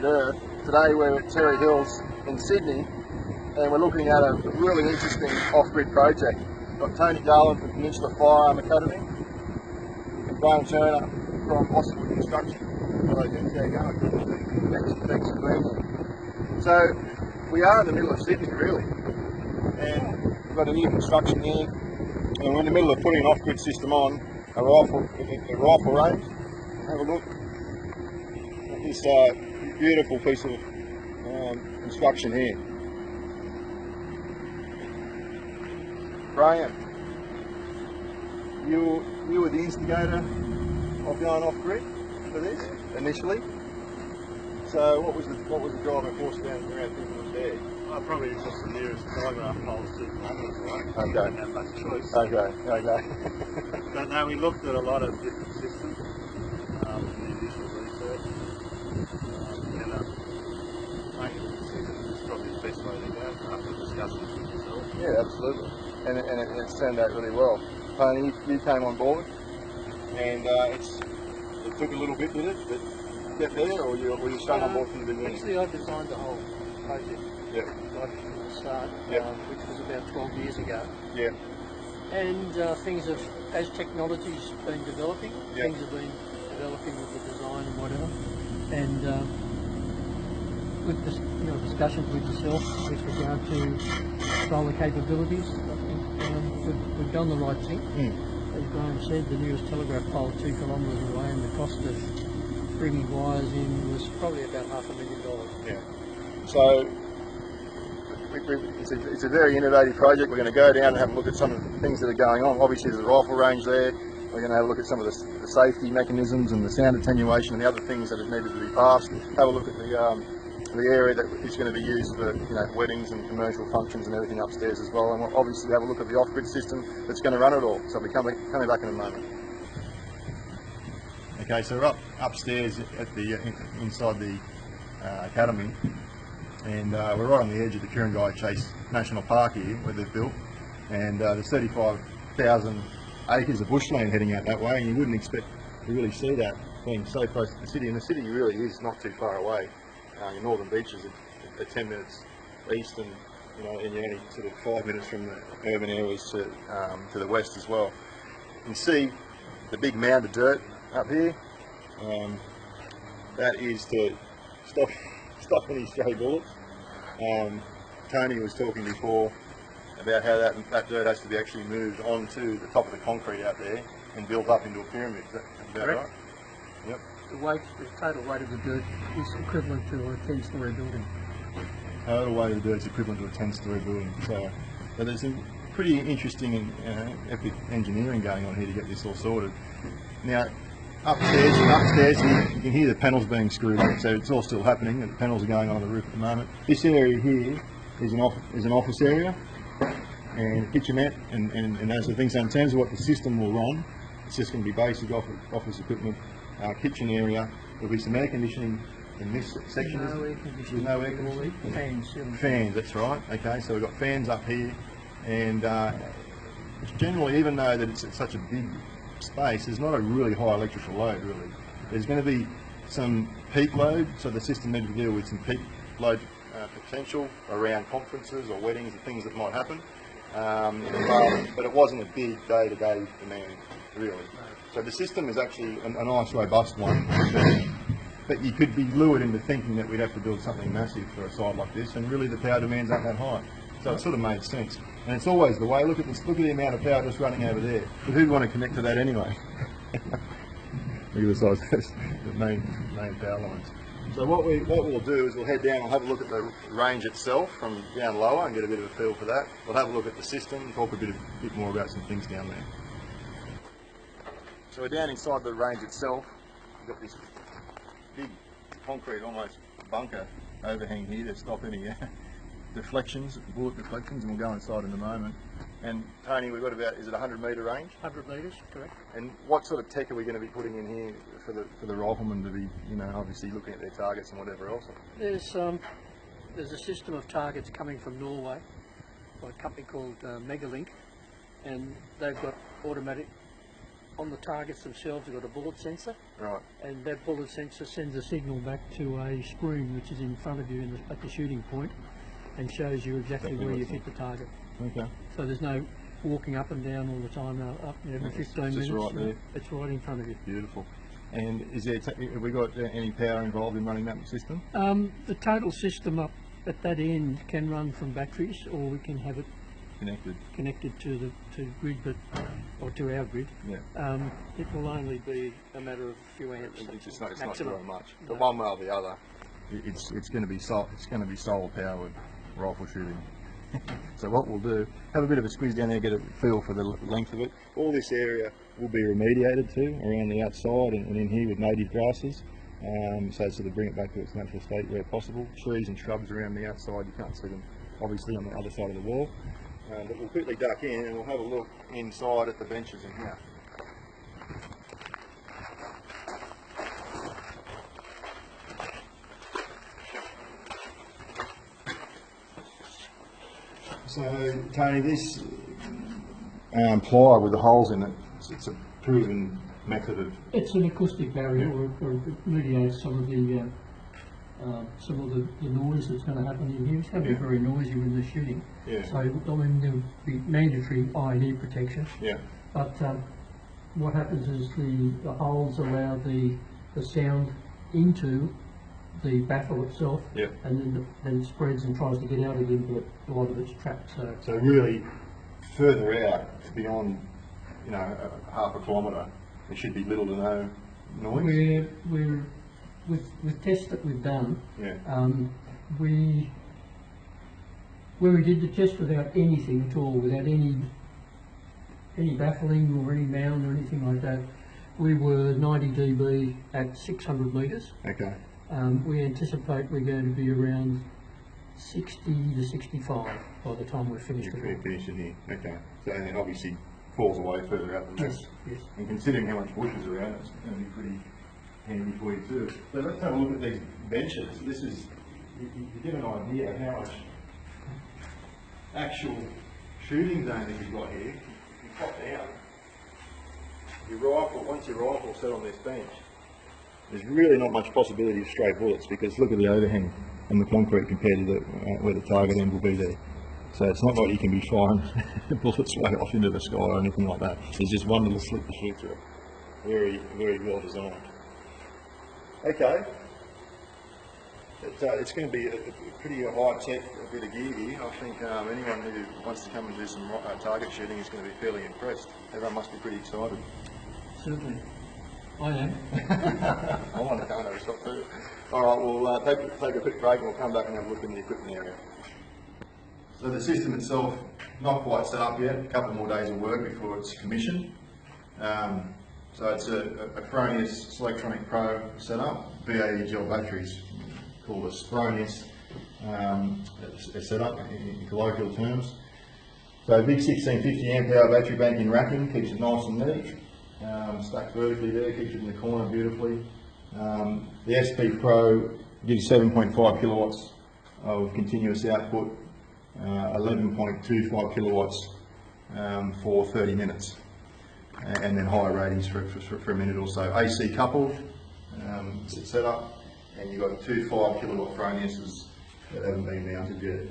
concrete earth. Today we're at Terry Hills in Sydney, and we're looking at a really interesting off-grid project. We've got Tony Garland from Peninsular Firearm Academy, and Brian Turner from Austin Construction. Hello, James. How you going? Thanks for being here. So we are in the middle of Sydney, really, and we've got a new construction here, and we're in the middle of putting an off-grid system on a rifle range. Have a look at this beautiful piece of construction here. Graham, you were the instigator of going off grid for this initially. So what was the driving force around thinking was there? Oh, probably just the nearest telegraph poles to London, right? Okay. Didn't have much choice. Okay. But no, we looked at a lot of different systems in the initial research, and making a decision is probably the best way to go after discussing it with yourself. Yeah, absolutely. And it's turned out really well. Tony, you came on board, and it took a little bit, did it, to get there, or were you straight on board from the beginning? Actually, I designed the whole project Yeah. right from the start, Yep. which was about 12 years ago. Yeah. And things have, as technology's been developing, Yep. things have been developing with the design and whatever. And with this, discussions with yourself with regard to solar capabilities, I think we've done the right thing. As Graham said, the nearest telegraph pole 2 kilometres away, and the cost of bringing wires in was probably about $500,000. Yeah. So it's a very innovative project. We're going to go down and have a look at some of the things that are going on. Obviously there's a rifle range there. We're going to have a look at some of the safety mechanisms and the sound attenuation and the other things that have needed to be passed. Have a look at the area that is going to be used for weddings and commercial functions and everything upstairs as well. And we'll obviously have a look at the off-grid system that's going to run it all. So we'll be coming back in a moment. Okay, so we're upstairs at inside the academy, and we're right on the edge of the Ku-ring-gai Chase National Park here, where they've built, and there's 35,000 acres of bushland heading out that way, and you wouldn't expect to really see that being so close to the city, and the city really is not too far away. Your northern beaches are 10 minutes east, and and you're only sort of 5 minutes from the urban areas to the west as well. You can see the big mound of dirt up here. That is to stop any stray bullets. Tony was talking before about how that dirt has to be actually moved onto the top of the concrete out there and built up into a pyramid. Is that about right? Yep. The total weight of the dirt is equivalent to a 10-storey building. Total weight of the dirt is equivalent to a 10-storey building. So there's some pretty interesting and epic engineering going on here to get this all sorted. Now, upstairs you can hear the panels being screwed on, so it's all still happening, and the panels are going on the roof at the moment. This area here is an office area and a kitchenette and those sort of things. So in terms of what the system will run, it's just going to be basic office equipment, kitchen area. There'll be some air conditioning in this section. No air conditioning. No air conditioning. Fans. Fans, that's right. Okay, so we've got fans up here, and generally, even though that it's such a big space, there's not a really high electrical load really. There's going to be some peak load, so the system needs to deal with some peak load potential around conferences or weddings and things that might happen, but it wasn't a big day-to-day demand really. So the system is actually a nice robust one, but you could be lured into thinking that we'd have to build something massive for a site like this, and really the power demands aren't that high. So it sort of made sense, and it's always the way. Look at the amount of power just running over there. But who'd want to connect to that anyway? Look at the size of this, the main power lines. So what we'll do is we'll head down. We'll have a look at the range itself from down lower and get a bit of a feel for that. We'll have a look at the system and talk a bit more about some things down there. So we're down inside the range itself. We've got this big concrete, almost bunker overhang here to stop any bullet deflections, and we'll go inside in a moment. And Tony, we've got about, is it 100 metre range? 100 metres, correct. And what sort of tech are we going to be putting in here for the riflemen to be, obviously looking at their targets and whatever else? There's a system of targets coming from Norway by a company called Megalink, and they've got automatic on the targets themselves, you've got a bullet sensor, Right. and that bullet sensor sends a signal back to a screen which is in front of you at the shooting point, and shows you exactly where you've hit the target. Okay. So there's no walking up and down all the time, up every 15 minutes. Just right there. It's right in front of you. Beautiful. And is there, have we got any power involved in running that system? The total system up at that end can run from batteries, or we can have it connected to the grid, or to our grid. Yeah. It will only be a matter of a few amps. It's not maximum. very much. No. But one way or the other, it's going to be solar powered rifle shooting. So what we'll do, have a bit of a squeeze down there, get a feel for the length of it. All this area will be remediated too, around the outside and in here with native grasses, so to bring it back to its natural state where possible. Trees and shrubs around the outside, you can't see them obviously on the other side of the wall. But we'll quickly duck in and we'll have a look inside at the benches in here. So, Tony, this ply with the holes in it, it's a proven method of... It's an acoustic barrier, or it mediates some of the noise that's going to happen in here. It's going to be very noisy when they're shooting. Yeah. So, I mean, there'll be mandatory eye and ear protection. Yeah. But what happens is the holes allow the sound into the baffle itself, and then it spreads and tries to get out again, but a lot of it's trapped. So really, further out, beyond, half a kilometre, there should be little to no noise. We're with tests that we've done. Yeah. Where we did the test without anything at all, without any baffling or any mound or anything like that, we were 90 dB at 600 metres. Okay. We anticipate we're going to be around 60 to 65 by the time we're finished. You're finishing here. Okay. So and it obviously falls away further out than that. Yes, yes. And considering how much bush is around, it's going to be pretty handy for you too. So let's have a look at these benches. This is, you get an idea how much actual shooting zone that you've got here. You pop down. Once your rifle's set on this bench, there's really not much possibility of stray bullets, because look at the overhang and the concrete compared to where the target end will be there. So it's not like you can be firing bullets way off into the sky or anything like that. There's just one little slit to shoot through. Very, very well designed. Okay. It's going to be a pretty high-tech bit of gear here. I think anyone who wants to come and do some target shooting is going to be fairly impressed. Everyone must be pretty excited. Certainly. I am. I want to go and have a shot too. Alright, we'll take a quick break and we'll come back and have a look in the equipment area. So the system itself, not quite set up yet, a couple more days of work before it's commissioned. So it's a Fronius Selectronic Pro setup, BAE gel batteries, called a Fronius setup in colloquial terms. So a big 1650 amp hour battery bank in racking, keeps it nice and neat. Stacked vertically there, keeps it in the corner beautifully. The SP Pro gives 7.5 kilowatts of continuous output, 11.25 kilowatts for 30 minutes, and then higher ratings for a minute or so. AC coupled, it's set up, and you've got two 5 kilowatt Froniuses that haven't been mounted yet.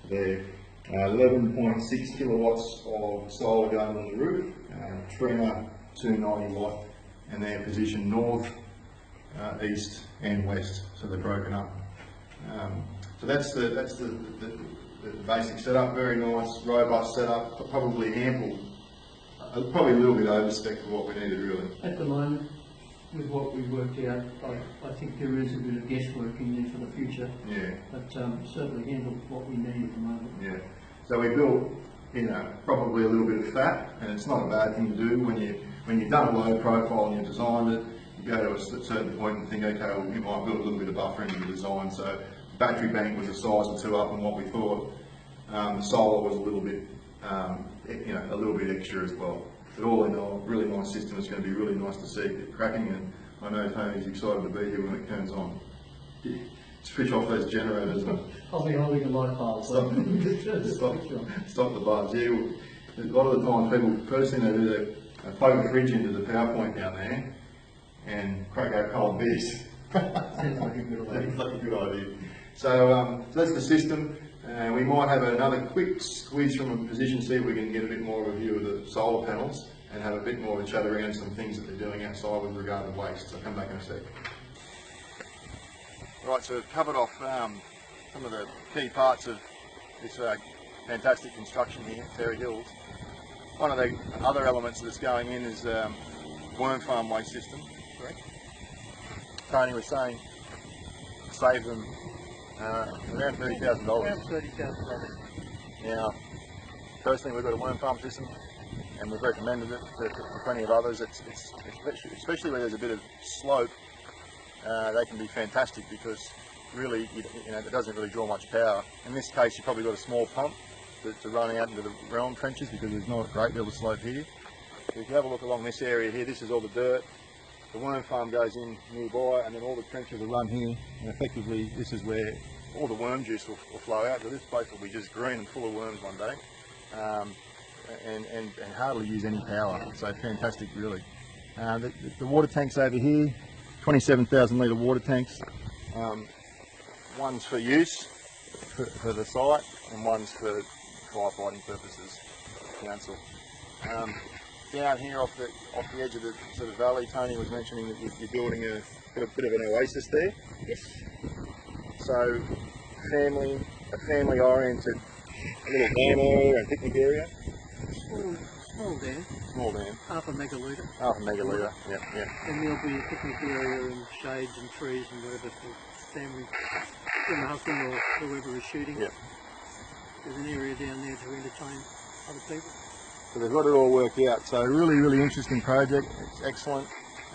They're 11.6 kilowatts of solar going on the roof, trimmer 290 watt, and they're positioned north, east and west, so they're broken up. So that's the basic setup. Very nice, robust setup, probably ample, probably a little bit overspec for what we needed really. At the moment, with what we've worked out, I think there is a bit of guesswork in there for the future. Yeah. But certainly handle what we need at the moment. Yeah. So we built, probably a little bit of fat, and it's not a bad thing to do when you've done a low profile and you've designed it. You go to a certain point and think, okay, well, you might build a little bit of buffer into the design. So the battery bank was a size or two up on what we thought. The solar was a little bit, a little bit extra as well. But all in all, really nice system. It's going to be really nice to see it cracking, and I know Tony's excited to be here when it turns on. Switch off those generators. I'll be holding a light bulb. Stop the buzz. Yeah, a lot of the times people, first thing they do, they plug the fridge into the power point down there and crack out cold beers. Sounds like a good idea. Sounds like a good idea. So that's the system. We might have another quick squeeze from a position, see if we can get a bit more of a view of the solar panels and have a bit more of a chat around some things that they're doing outside with regard to waste. So I'll come back in a sec. Right, so we've covered off some of the key parts of this fantastic construction here at Terry Hills. One of the other elements that's going in is worm farm waste system. Correct. Tony was saying save them around $30,000. Around $30,000. Now, personally, we've got a worm farm system, and we've recommended it to plenty of others. It's especially where there's a bit of slope, they can be fantastic because really, you know, it doesn't really draw much power. In this case, you've probably got a small pump to run out into the realm trenches because there's not a great deal of slope here. So if you have a look along this area here, this is all the dirt. The worm farm goes in nearby, and then all the trenches will run here, and effectively this is where all the worm juice will flow out. So this place will be just green and full of worms one day, and hardly use any power. So fantastic, really. The water tanks over here, 27,000 litre water tanks. One's for use for the site, and one's for firefighting purposes. Council. Down here off the edge of the sort of valley, Tony was mentioning that you're building a bit of an oasis there. Yes. So a family-oriented little dam area and picnic area. Small dam. Small dam. Half a megalitre. Half a megalitre. Yep, yep. And there'll be a picnic area and shades and trees and whatever for family, and the husband or whoever is shooting. Yep. There's an area down there to entertain other people. So they've got it all worked out. So really, really interesting project. It's excellent.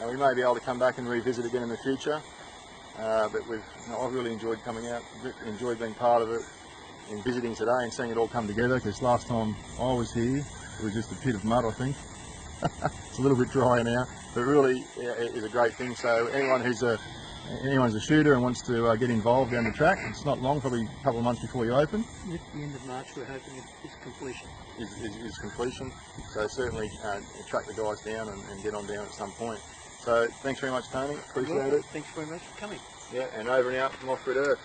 We may be able to come back and revisit again in the future. But I've really enjoyed coming out, enjoyed being part of it, and visiting today and seeing it all come together. Because last time I was here, it was just a pit of mud, I think. It's a little bit drier now, but really it is a great thing. So anyone's a shooter and wants to get involved down the track, it's not long, probably a couple of months before you open. At the end of March, we're hoping it's completion. Is completion. So certainly track the guys down and get on down at some point. So thanks very much, Tony. Appreciate it. Thanks very much for coming. Yeah, and over and out from Off-Grid Earth.